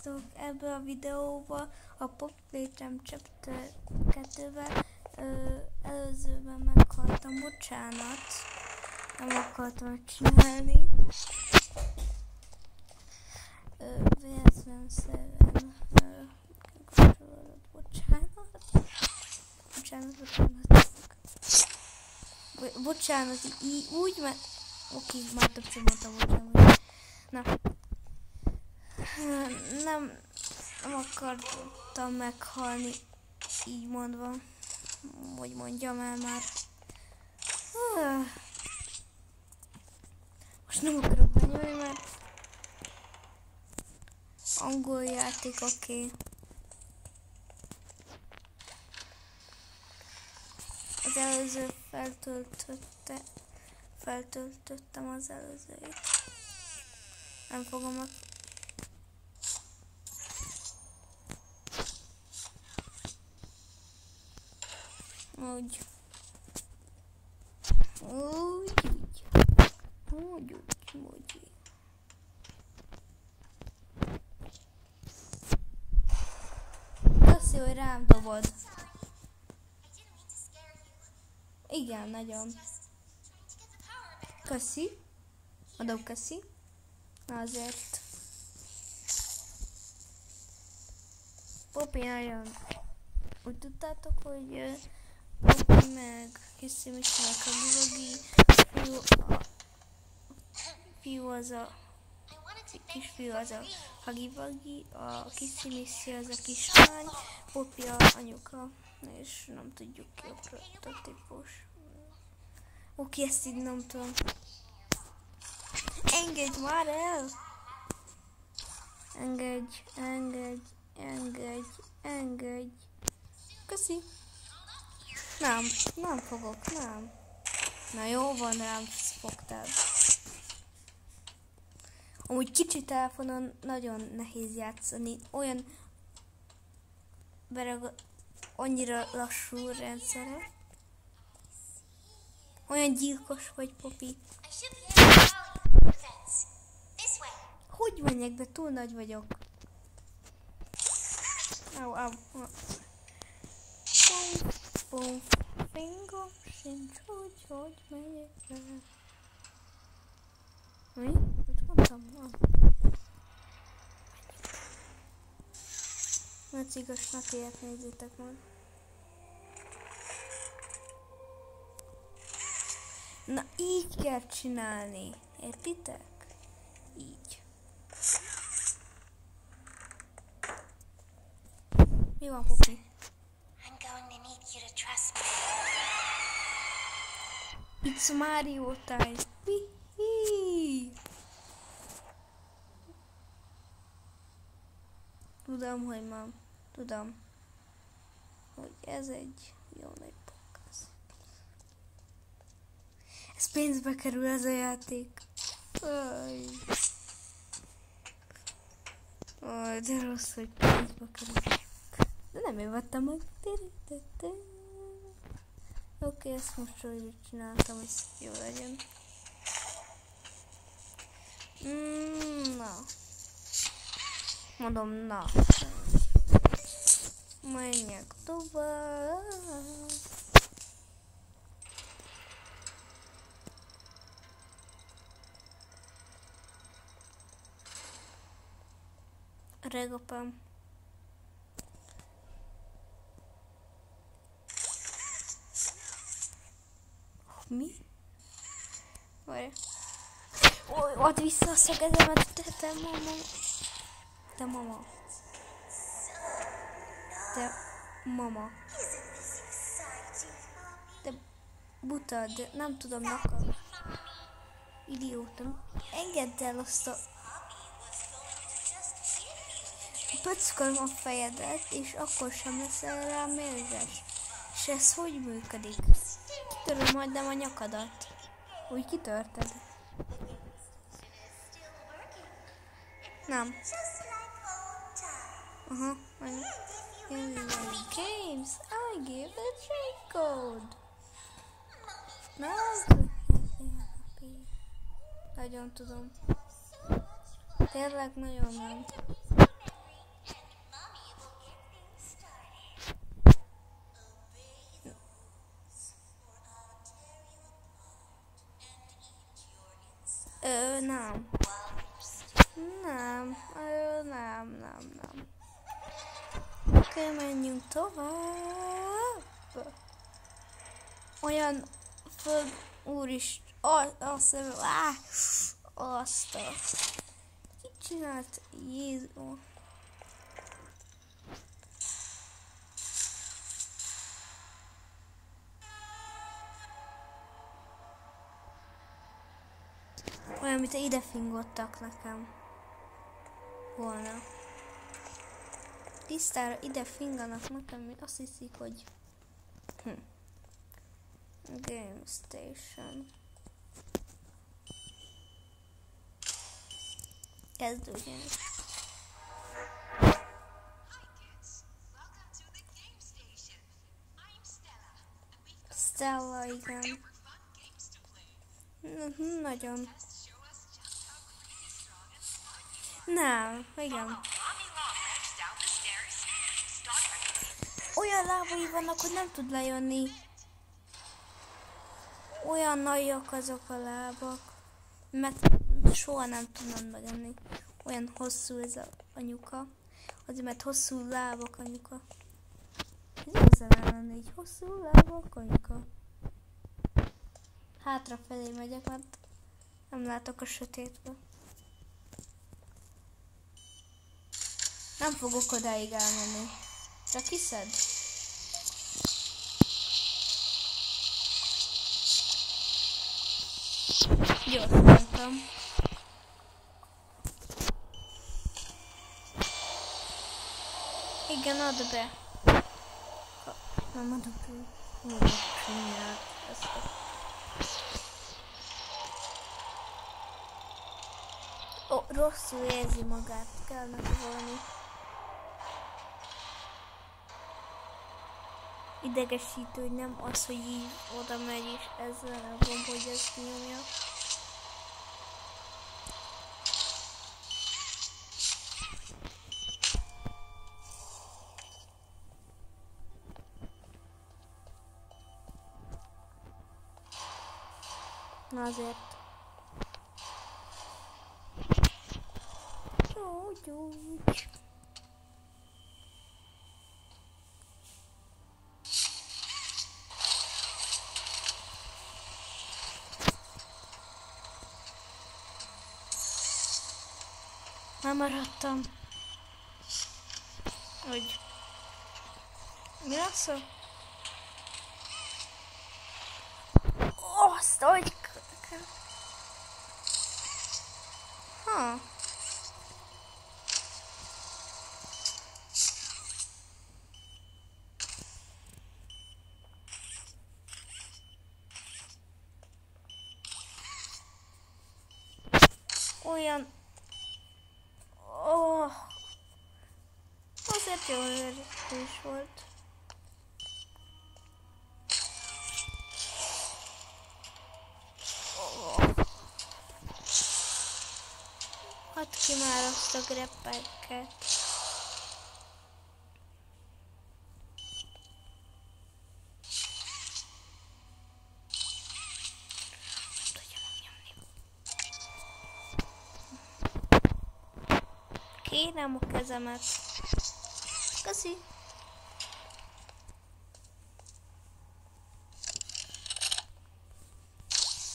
Sziasztok! Ebben a videóban a Poppy Playtime Chapter 2-vel előzőben meghaltam, bocsánat, nem akartam megcsinálni. Bocsánat, így úgy, mert oké, már többször mondtam, bocsánat. Na, nem akartam meghalni, így mondva, hogy mondjam el már. Most nem akarok benyúlni, mert angol játék, oké. Az előző feltöltöttem az előzőit. Nem fogom meg. Úgy. Köszi, hogy rám dobod. Igen, nagyon. Köszi. Adom köszi. Azért. Poppy nagyon. Úgy tudtátok, hogy Poppy meg Kissy Missy meg Huggy Wuggy, fiú az a kisfiú az a Huggy Wuggy, a Kissy Missy az a kislány, Poppy a anyuka, és nem tudjuk ki a prototípus. Oké, ezt így nem tudom. Engedj már el! Engedj. Köszi. Nem fogok, nem. Na jó van, rám fogtál. Amúgy kicsi telefonon nagyon nehéz játszani. Annyira lassú rendszere. Olyan gyilkos vagy, Poppy. Hogy menjek be? Túl nagy vagyok. Au. Fingom sincs, hogy megyek be. Mi? Hogy mondtam? Nagy igaznak ilyet nézzétek meg. Na így kell csinálni. Értitek? Így. Mi van, Poppy? It's Mario time. Hihi. Tudom, hogy ez egy jó nagy podcast. Ez pénzbe kerül, ez a játék. De rossz, hogy pénzbe kerül. De nem én vettem meg. Oké, ezt most hogy csináltam, hogy jó legyen. Na. Mondom, na. Menjek tovább. Regapám. Mi? Várj. Add vissza a szegedemet, te mama. Te mama. Te buta, de nem tudom neked. Idióta. Engedd el azt a... Pöcköm a fejedet, és akkor sem leszel rá mérzes. És ez hogy működik? Kitöröm majdnem a nyakadat. Úgy kitörted. Nem. Aha. Games, I give a cheat code. Nagyon tudom. Tényleg nagyon nem. Nem. Nem. Oké, menjünk tovább. Olyan föld... Úristen... Azt a... Ki csinált? Jézus... Olyan, mint ide fingottak nekem volna. Tisztára ide finganak nekem, mi azt hiszik, hogy... Game Station. Kezdődjön is. Stella, igen. Nagyon. Nem, igen. Olyan lábai vannak, hogy nem tud lejönni. Olyan nagyok azok a lábak, mert soha nem tudnám megenni. Olyan hosszú ez a anyuka. Azért, mert hosszú lábak anyuka. Ez hozzá lenni, így hosszú lábak anyuka. Hátrafelé megyek, mert nem látok a sötétbe. Nem fogok odáig elmenni. Csak hiszed? Gyorsan mondtam. Igen, add be. Nem adok ő. Rosszul érzi magát. Kell neki valami. Idegesítő, hogy nem az, hogy így oda megy és ezzel a gomb, hogy ezt nyomja. Na azért. Gyógyulj. Már maradtam. Hogy... Mi lesz? Azt, hogy... Ha. Olyan... Azért jó is volt. Hadd ki már azt a greppeket. Kérem a kezemet. Köszi.